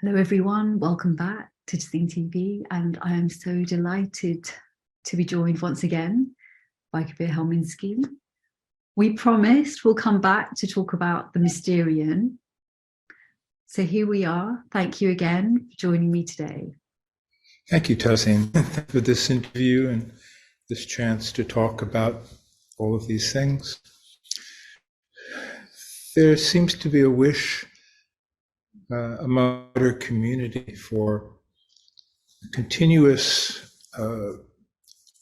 Hello, everyone. Welcome back to Tazeen TV, and I am so delighted to be joined once again by Kabir Helminski. We promised we'll come back to talk about the Mysterion. So here we are. Thank you again for joining me today. Thank you, Tazeen, for this interview and this chance to talk about all of these things. There seems to be a wish among our community for continuous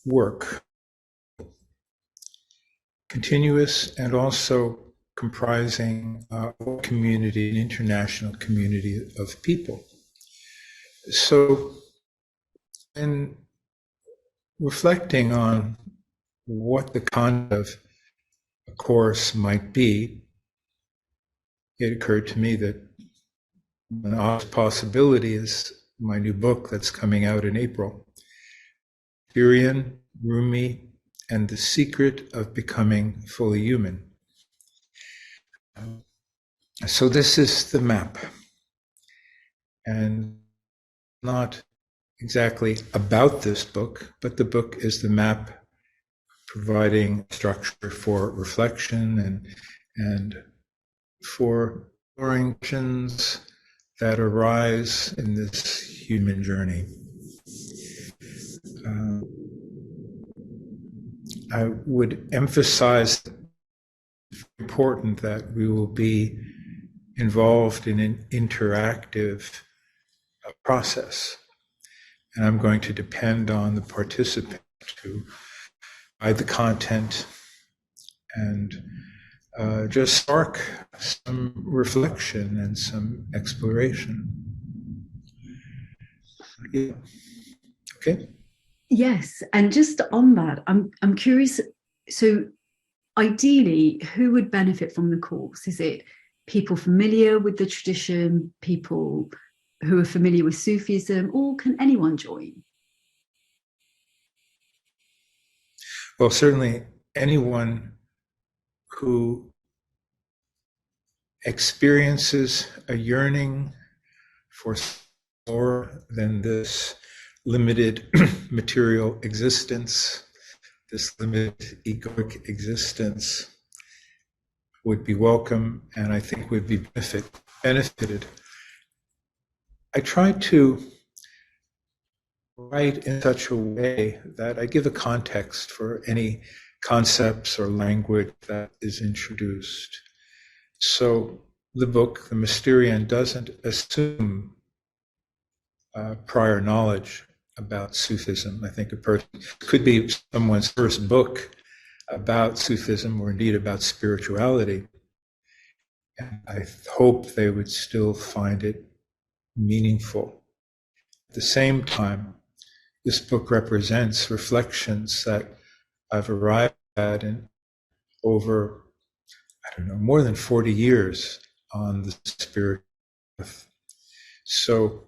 work, continuous and also comprising a community, an international community of people. So, in reflecting on what the content of a course might be, it occurred to me that an obvious possibility is my new book that's coming out in April, Mysterion, Rumi, and the Secret of Becoming Fully Human. So this is the map, and not exactly about this book, but the book is the map providing structure for reflection and for explorations that arise in this human journey. I would emphasize it's important that we will be involved in an interactive process. And I'm going to depend on the participant to provide the content and just spark some reflection and some exploration. Yeah. Okay. Yes, and just on that, I'm curious. So, ideally, who would benefit from the course? Is it people familiar with the tradition, people who are familiar with Sufism, or can anyone join? Well, certainly anyone who experiences a yearning for more than this limited material existence, this limited egoic existence, would be welcome and I think would be benefited. I try to write in such a way that I give a context for any concepts or language that is introduced. So the book, The Mysterion, doesn't assume prior knowledge about Sufism. I think a person could be someone's first book about Sufism or indeed about spirituality. And I hope they would still find it meaningful. At the same time, this book represents reflections that I've arrived at in over, more than 40 years on the spiritual path. So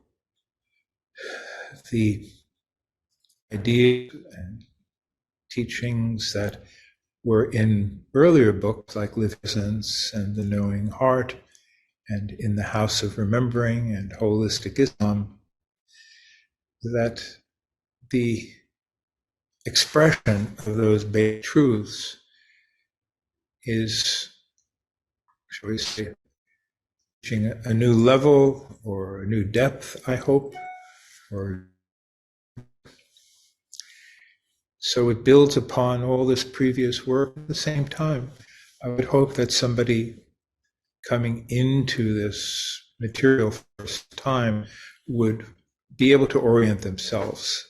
the ideas and teachings that were in earlier books like Living Presence and The Knowing Heart and in the House of Remembering and Holistic Islam, that the expression of those basic truths is, shall we say, reaching a new level or a new depth, I hope, or so it builds upon all this previous work. At the same time, I would hope that somebody coming into this material for the first time would be able to orient themselves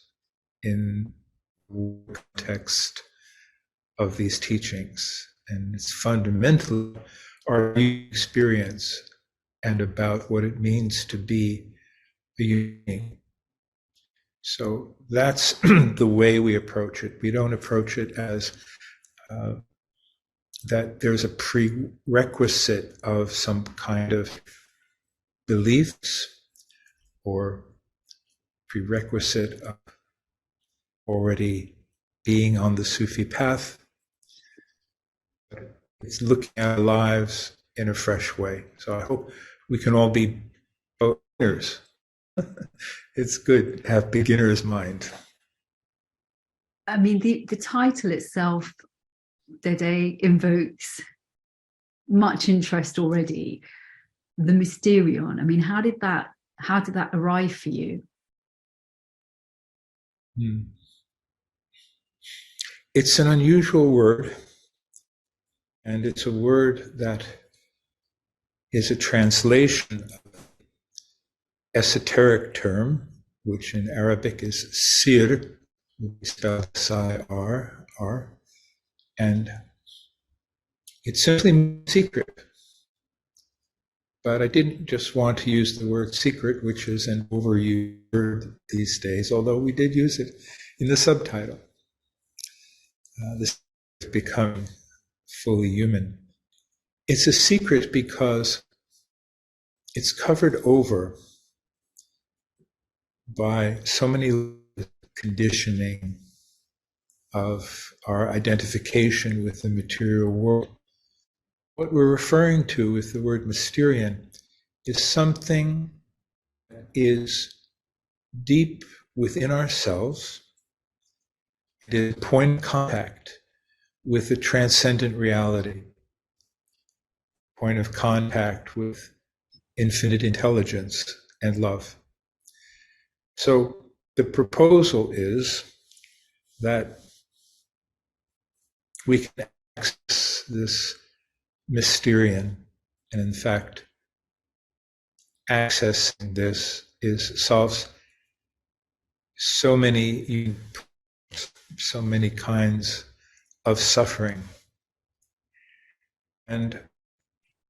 in the context of these teachings. And it's fundamentally our experience and about what it means to be a human being. So that's the way we approach it. We don't approach it as that there's a prerequisite of some kind of beliefs or prerequisite of already being on the Sufi path. It's looking at our lives in a fresh way. So I hope we can all be winners It's good to have beginner's mind. I mean, the title itself, Dede, invokes much interest already. The Mysterion. I mean, how did that arrive for you? It's an unusual word, and it's a word that is a translation of an esoteric term, which in Arabic is sir, spelled S-I-R, and it simply means secret. But I didn't just want to use the word secret, which is an overused word these days, although we did use it in the subtitle. This is becoming fully human. It's a secret because it's covered over by so many conditioning of our identification with the material world. What we're referring to with the word Mysterion is something that is deep within ourselves. It is a point of contact with the transcendent reality, point of contact with infinite intelligence and love. So the proposal is that we can access this Mysterion, and in fact, accessing this solves so many kinds of suffering, and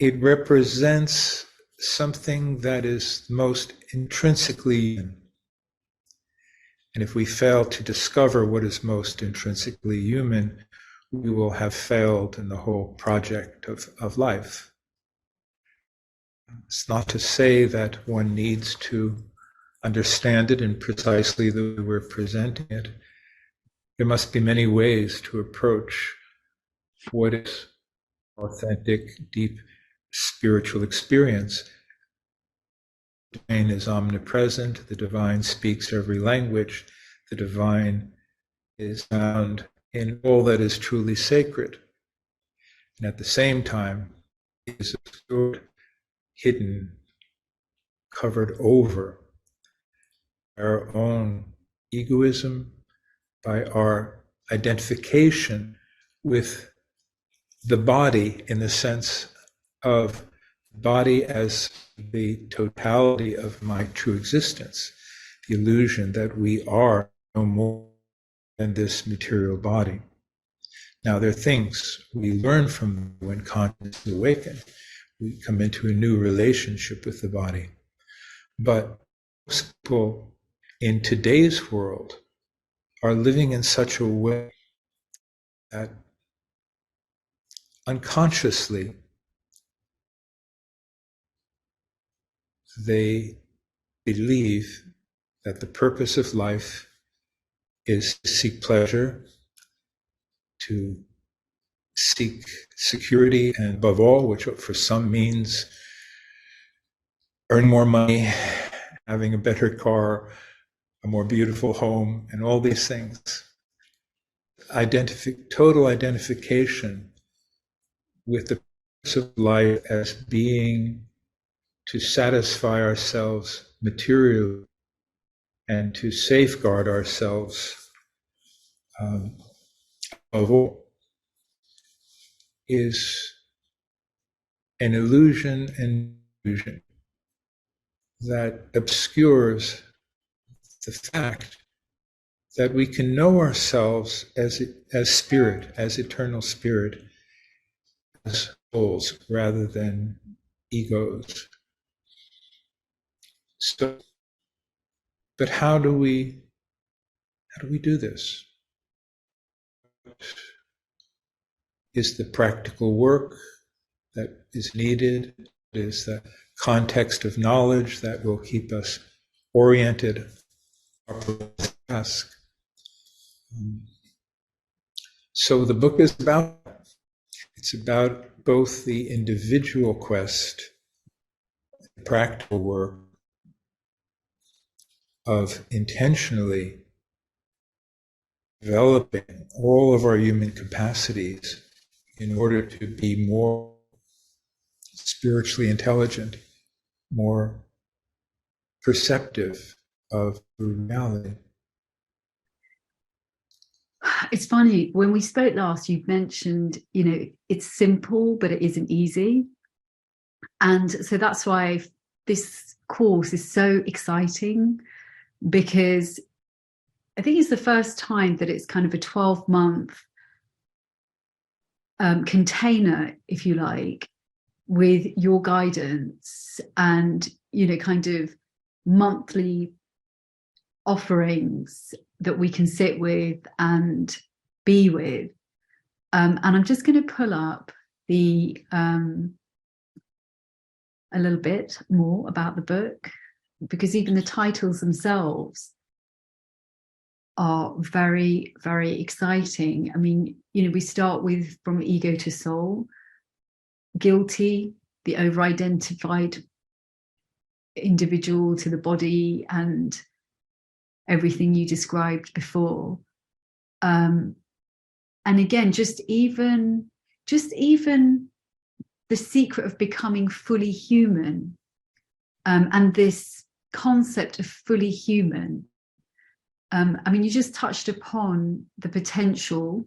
it represents something that is most intrinsically human. And if we fail to discover what is most intrinsically human, we will have failed in the whole project of life. It's not to say that one needs to understand it in precisely the way we're presenting it. There must be many ways to approach what is authentic, deep spiritual experience. The divine is omnipresent. The divine speaks every language. The divine is found in all that is truly sacred. And at the same time, it is obscured, hidden, covered over by our own egoism, by our identification with the body in the sense of body as the totality of my true existence, the illusion that we are no more than this material body. Now, there are things we learn from when consciousness awakens. We come into a new relationship with the body. But most people in today's world are living in such a way that unconsciously they believe that the purpose of life is to seek pleasure, to seek security, and above all, which for some means earn more money, having a better car, a more beautiful home, and all these things. Total identification with the purpose of life as being to satisfy ourselves materially and to safeguard ourselves of all is an illusion that obscures the fact that we can know ourselves as spirit, as eternal spirit, as souls rather than egos. So, but how do we do this? What is the practical work that is needed? What is the context of knowledge that will keep us oriented on our task? So the book is it's about both the individual quest, the practical work, of intentionally developing all of our human capacities in order to be more spiritually intelligent, more perceptive of reality. It's funny, when we spoke last, you mentioned, it's simple, but it isn't easy. And so that's why this course is so exciting, because I think it's the first time that it's kind of a 12-month container, if you like, with your guidance and, kind of monthly offerings that we can sit with and be with. And I'm just going to pull up a little bit more about the book, because even the titles themselves are very, very exciting. I mean, we start with From Ego to Soul, Guilty, the over-identified individual to the body, and everything you described before. And again, just even the secret of becoming fully human, and this concept of fully human. I mean, you just touched upon the potential.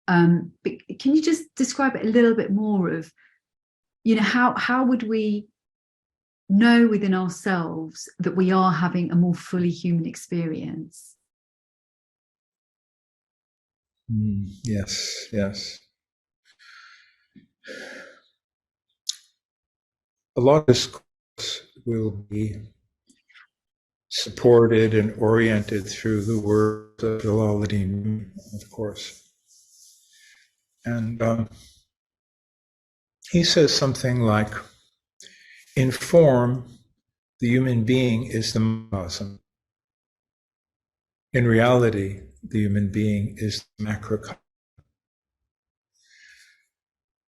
But can you just describe it a little bit more of, how would we know within ourselves that we are having a more fully human experience? Yes. A lot of this course will be supported and oriented through the words of Jalaluddin Rumi, of course. And he says something like, in form, the human being is the microcosm. In reality, the human being is the macrocosm.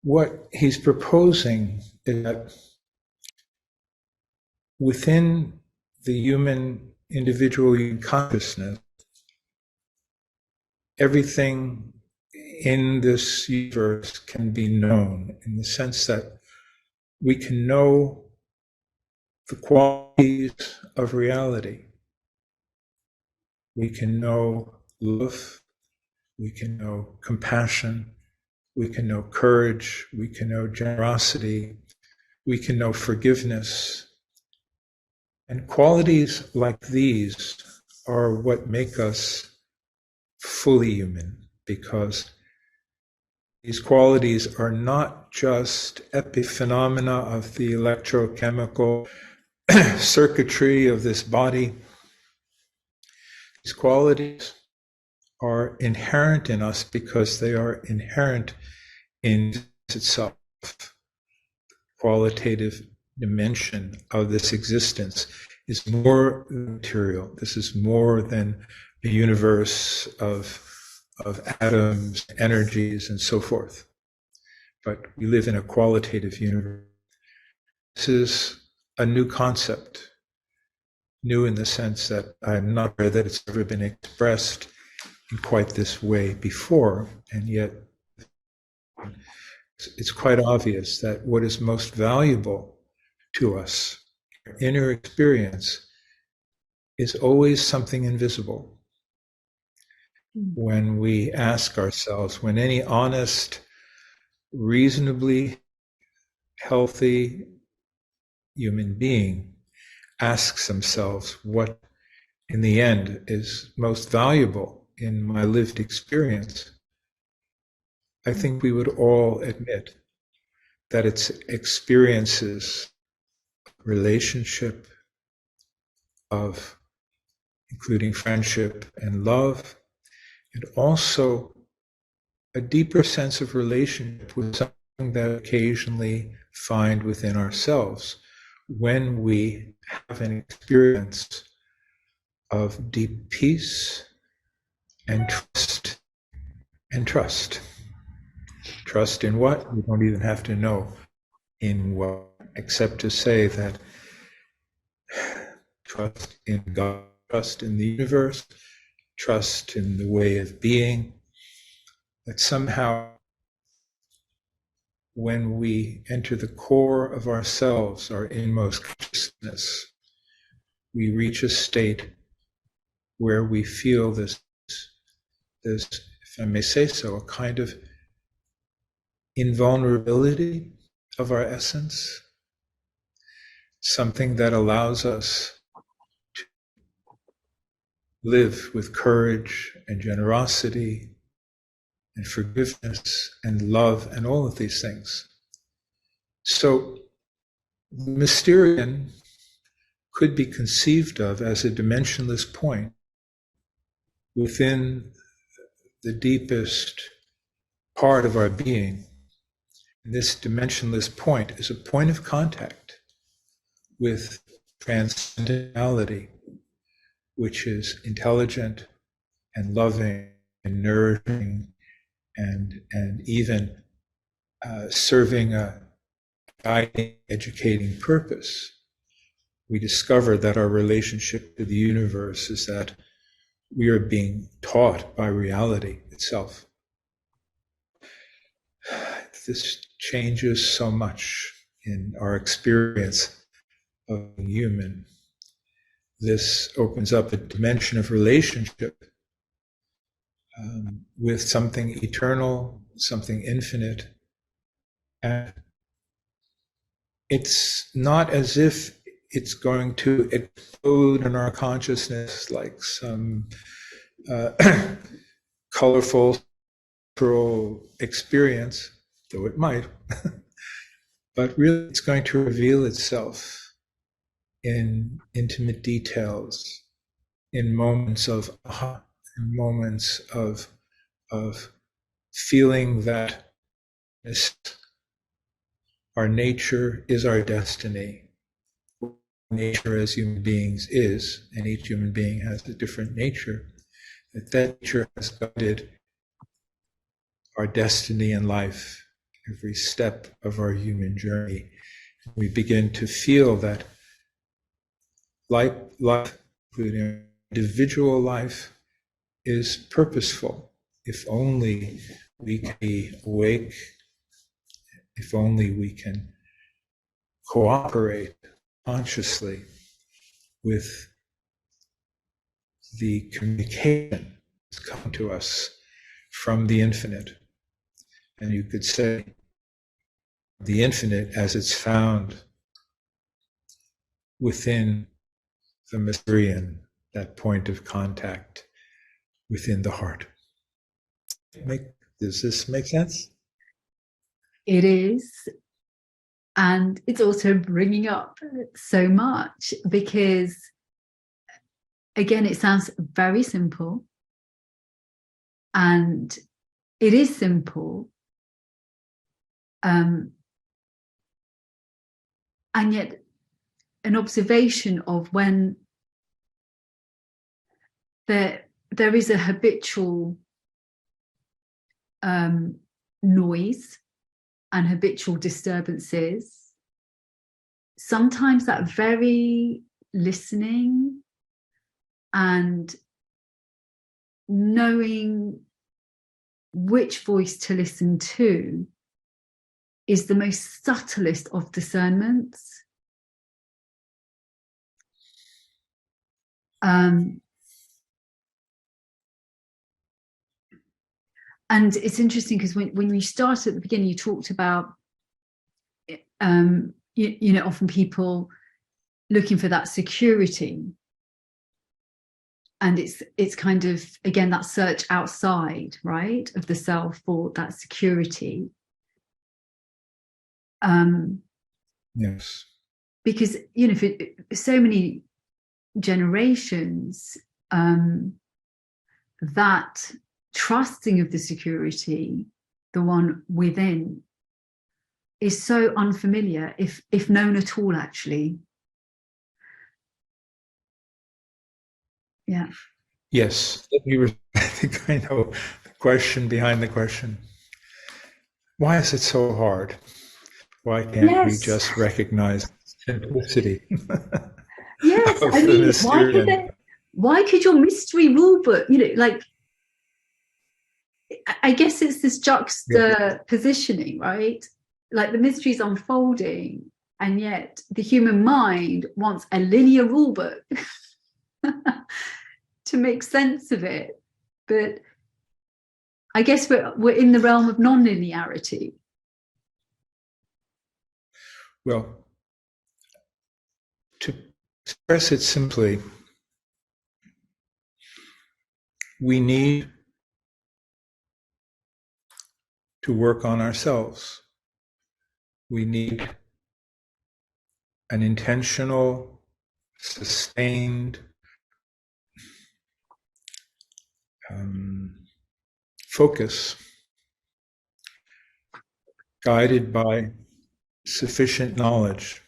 What he's proposing is that within the human individual consciousness, everything in this universe can be known, in the sense that we can know the qualities of reality. We can know love, we can know compassion, we can know courage, we can know generosity, we can know forgiveness. And qualities like these are what make us fully human, because these qualities are not just epiphenomena of the electrochemical circuitry of this body. These qualities are inherent in us because they are inherent in itself. Qualitative dimension of this existence is more material. This is more than a universe of atoms, energies, and so forth. But we live in a qualitative universe. This is a new concept, new in the sense that I'm not aware that it's ever been expressed in quite this way before, and yet it's quite obvious that what is most valuable to us, our inner experience, is always something invisible. When we ask ourselves, when any honest, reasonably healthy human being asks themselves what in the end is most valuable in my lived experience, I think we would all admit that it's experiences, relationship, of including friendship and love, and also a deeper sense of relationship with something that we occasionally find within ourselves when we have an experience of deep peace and trust. And trust. Trust in what? We don't even have to know in what, except to say that trust in God trust in the universe, trust in the way of being, that somehow when we enter the core of ourselves, our inmost consciousness, we reach a state where we feel this, if I may say so, a kind of invulnerability of our essence, something that allows us to live with courage and generosity and forgiveness and love and all of these things. So the Mysterion could be conceived of as a dimensionless point within the deepest part of our being. And this dimensionless point is a point of contact with transcendentality, which is intelligent and loving and nourishing and even serving a guiding, educating purpose. We discover that our relationship to the universe is that we are being taught by reality itself. This changes so much in our experience of being human. This opens up a dimension of relationship with something eternal, something infinite. And it's not as if it's going to explode in our consciousness like some colorful experience, though it might. But really, it's going to reveal itself in intimate details, in moments of aha, in moments of feeling that our nature is our destiny. Nature as human beings is, and each human being has a different nature, that nature has guided our destiny in life, every step of our human journey. We begin to feel that life, including individual life, is purposeful. If only we can be awake, if only we can cooperate consciously with the communication that's come to us from the infinite. And you could say the infinite as it's found within the Mysterion, that point of contact within the heart. Does this make sense? It is. And it's also bringing up so much because, again, it sounds very simple. And it is simple. And yet an observation of when there is a habitual noise and habitual disturbances, sometimes that very listening and knowing which voice to listen to is the most subtlest of discernments. And it's interesting because when we started at the beginning, you talked about, you know, often people looking for that security. And it's kind of, again, that search outside, right, of the self for that security. Yes. Because, you know, for so many generations, that trusting of the security, the one within, is so unfamiliar, if known at all, actually. Yeah. Yes. I think I know the question behind the question. Why is it so hard? Why can't we just recognize simplicity? Yes, I mean, why could your mystery rule book, like, I guess it's this juxtapositioning, right? Like the mystery's unfolding, and yet the human mind wants a linear rule book to make sense of it. But I guess we're in the realm of non-linearity. Well, to express it simply, we need to work on ourselves. We need an intentional, sustained focus, guided by sufficient knowledge.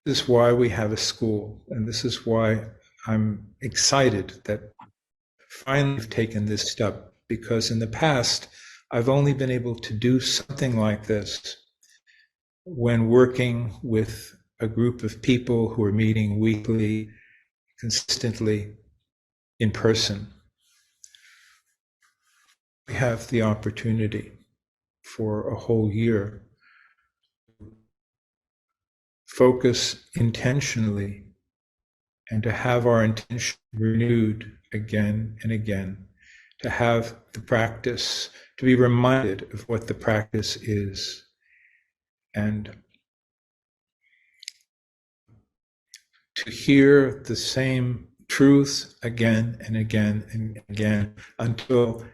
This is why we have a school, and this is why I'm excited that finally I've taken this step, because in the past, I've only been able to do something like this when working with a group of people who are meeting weekly, consistently in person. We have the opportunity for a whole year to focus intentionally and to have our intention renewed again and again, to have the practice, to be reminded of what the practice is, and to hear the same truth again and again and again until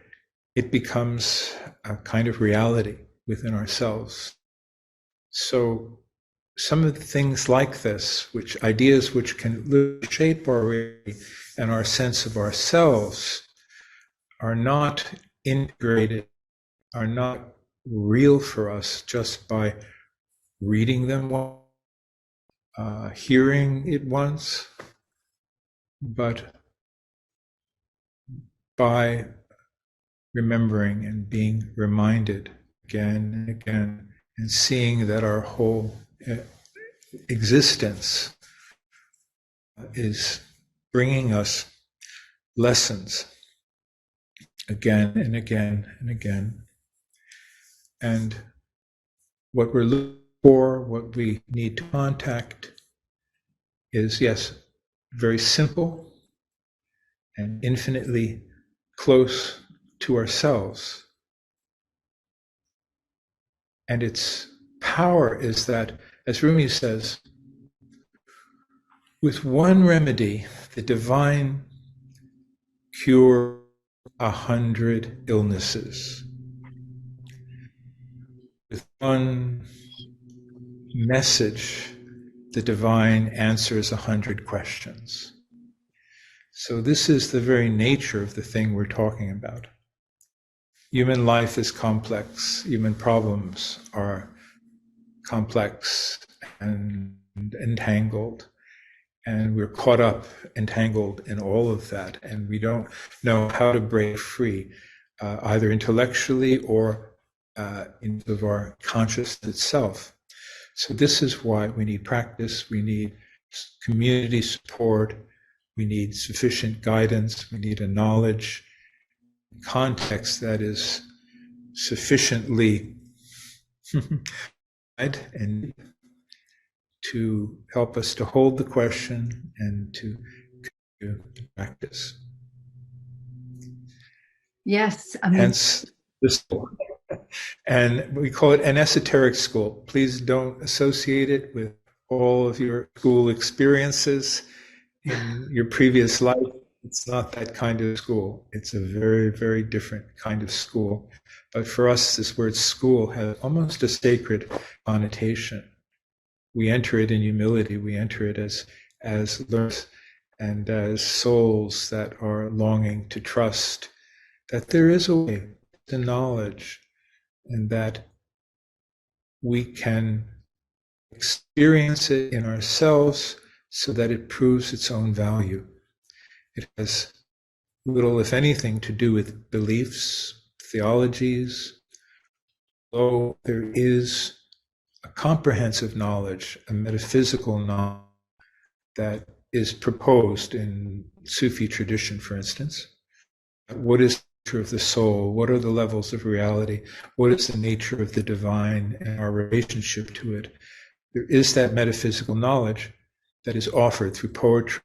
it becomes a kind of reality within ourselves. So some of the things like this, which ideas which can shape our reality and our sense of ourselves, are not integrated, are not real for us just by reading them once, hearing it once, but by remembering and being reminded again and again, and seeing that our whole existence is bringing us lessons again and again and again. And what we're looking for, what we need to contact is, yes, very simple and infinitely close to ourselves. And its power is that, as Rumi says, with one remedy, the divine cure 100 illnesses. With one message, the divine answers 100 questions. So this is the very nature of the thing we're talking about. Human life is complex. Human problems are complex and entangled. And we're caught up, entangled in all of that. And we don't know how to break free, either intellectually or into our consciousness itself. So this is why we need practice, we need community support, we need sufficient guidance, we need a knowledge context that is sufficiently and to help us to hold the question and to practice. Yes, I mean, hence this school. And we call it an esoteric school. Please don't associate it with all of your school experiences in your previous life. It's not that kind of school. It's a very, very different kind of school. But for us, this word school has almost a sacred connotation. We enter it in humility. We enter it as learners and as souls that are longing to trust that there is a way to knowledge and that we can experience it in ourselves so that it proves its own value. It has little, if anything, to do with beliefs, theologies, though there is a comprehensive knowledge, a metaphysical knowledge that is proposed in Sufi tradition, for instance. What is the nature of the soul? What are the levels of reality? What is the nature of the divine and our relationship to it? There is that metaphysical knowledge that is offered through poetry,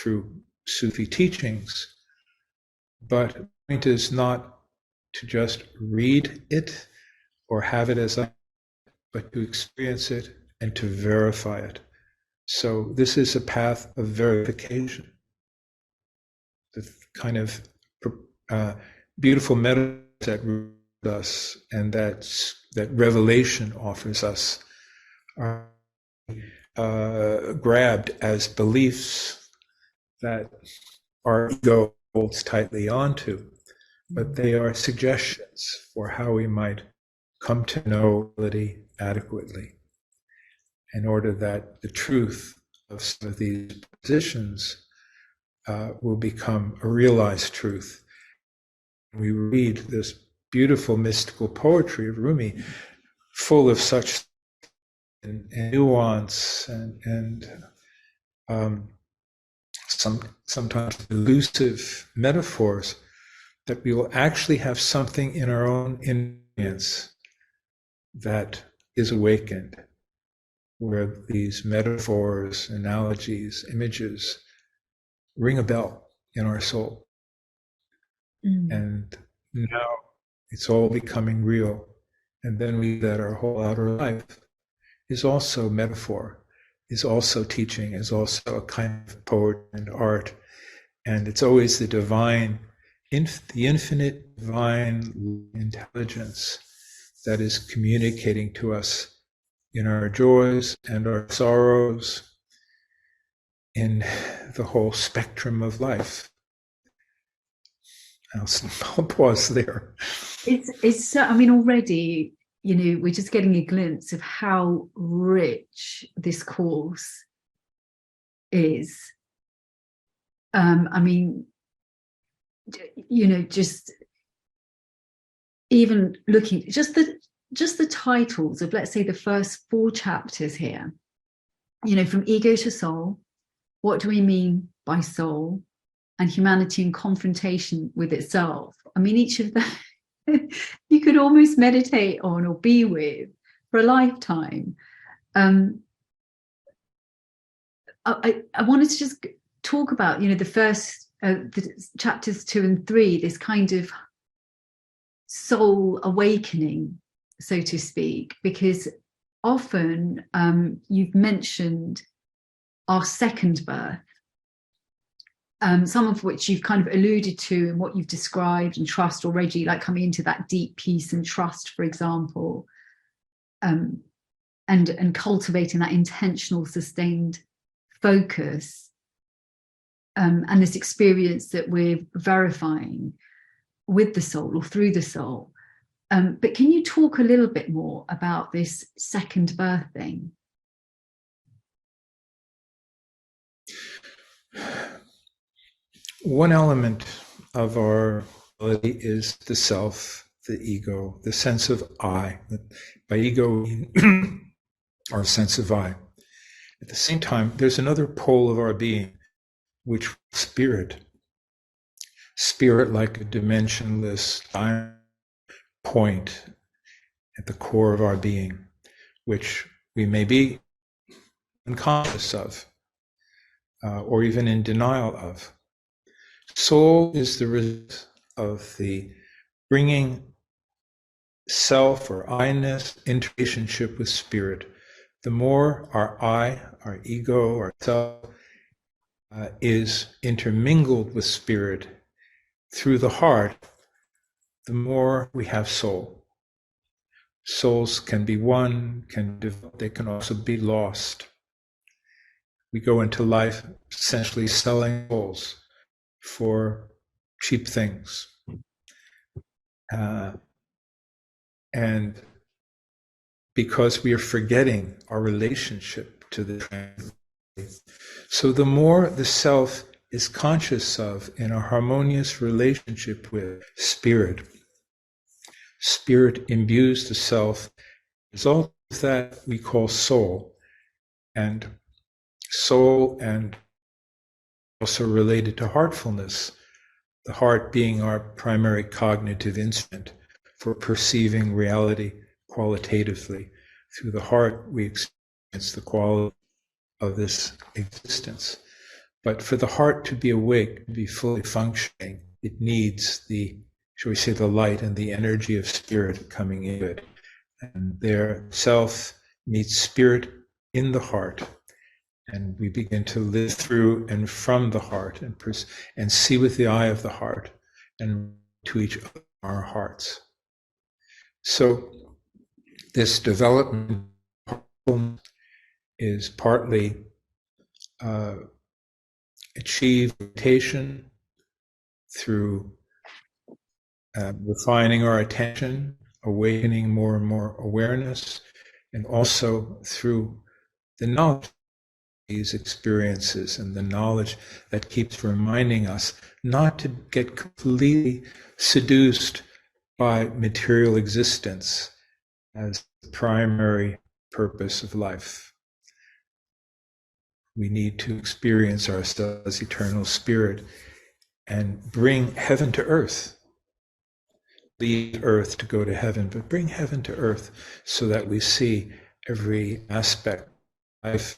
through Sufi teachings. But the point is not to just read it or have it as a, but to experience it and to verify it. So this is a path of verification. The kind of beautiful metaphors that us and that revelation offers us are grabbed as beliefs that our ego holds tightly onto, but they are suggestions for how we might come to know reality adequately, in order that the truth of some of these positions will become a realized truth. We read this beautiful mystical poetry of Rumi, full of such and nuance and sometimes elusive metaphors, that we will actually have something in our own experience that is awakened, where these metaphors, analogies, images ring a bell in our soul. And now it's all becoming real. And then we that our whole outer life is also metaphor, is also teaching, is also a kind of poetry and art. And it's always the divine, the infinite divine intelligence that is communicating to us in our joys and our sorrows, in the whole spectrum of life. I'll pause there. It's so, I mean, already, you know, we're just getting a glimpse of how rich this course is. I mean, you know, just even looking, just the titles of, let's say, the first 4 chapters here, you know, from ego to soul, what do we mean by soul, and humanity in confrontation with itself. I mean, each of them you could almost meditate on or be with for a lifetime. I wanted to just talk about, you know, the first the chapters 2 and 3, this kind of soul awakening, so to speak, because often you've mentioned our second birth, some of which you've kind of alluded to and what you've described, and trust already, like coming into that deep peace and trust, for example, and cultivating that intentional, sustained focus, and this experience that we're verifying with the soul or through the soul. But can you talk a little bit more about this second birth thing? One element of our ability is the self, the ego, the sense of I. By ego, our sense of I. At the same time, there's another pole of our being, which is spirit. Spirit, like a dimensionless point at the core of our being, which we may be unconscious of, or even in denial of. Soul is the result of the bringing self or I-ness into relationship with spirit. The more our I, our ego, our self is intermingled with spirit through the heart, the more we have soul. Souls can be one, they can also be lost. We go into life essentially selling souls for cheap things. And because we are forgetting our relationship to the transit. So the more the self is conscious of in a harmonious relationship with spirit, spirit imbues the self. The result of that we call soul. and soul, and also related to heartfulness, the heart being our primary cognitive instrument for perceiving reality qualitatively. Through the heart, we experience the quality of this existence. But for the heart to be awake, to be fully functioning, it needs the, shall we say, the light and the energy of spirit coming in it. And their self meets spirit in the heart. And we begin to live through and from the heart and see with the eye of the heart and to each other our hearts. So this development is partly achieved meditation through refining our attention, awakening more and more awareness, and also through the knowledge of these experiences and the knowledge that keeps reminding us not to get completely seduced by material existence as the primary purpose of life. We need to experience ourselves as eternal spirit and bring heaven to earth. Leave earth to go to heaven, but bring heaven to earth so that we see every aspect of life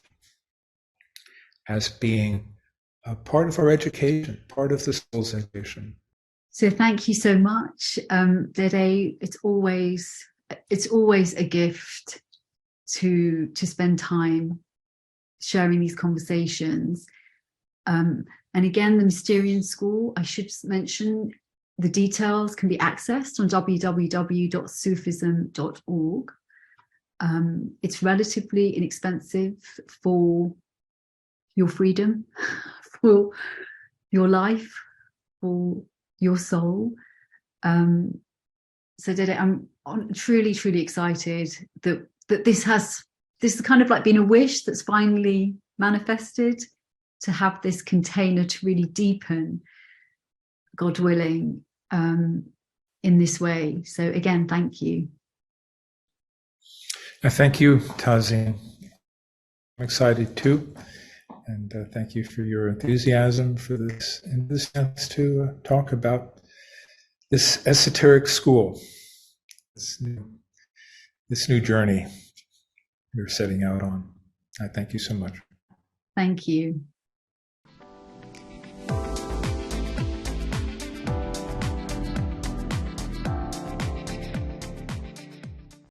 as being a part of our education, part of the soul's education. So thank you so much, Dede. It's always a gift to spend time sharing these conversations. And again, the Mysterion School, I should mention, the details can be accessed on www.sufism.org. It's relatively inexpensive for your freedom, for your life, for your soul. So Dede, I'm truly, truly excited that this has kind of like been a wish that's finally manifested, to have this container to really deepen, God willing, in this way. So again, thank you. Thank you, Tazeen. I'm excited too. And thank you for your enthusiasm for this, and this chance to talk about this esoteric school, this new journey we're setting out on. I thank you so much. Thank you.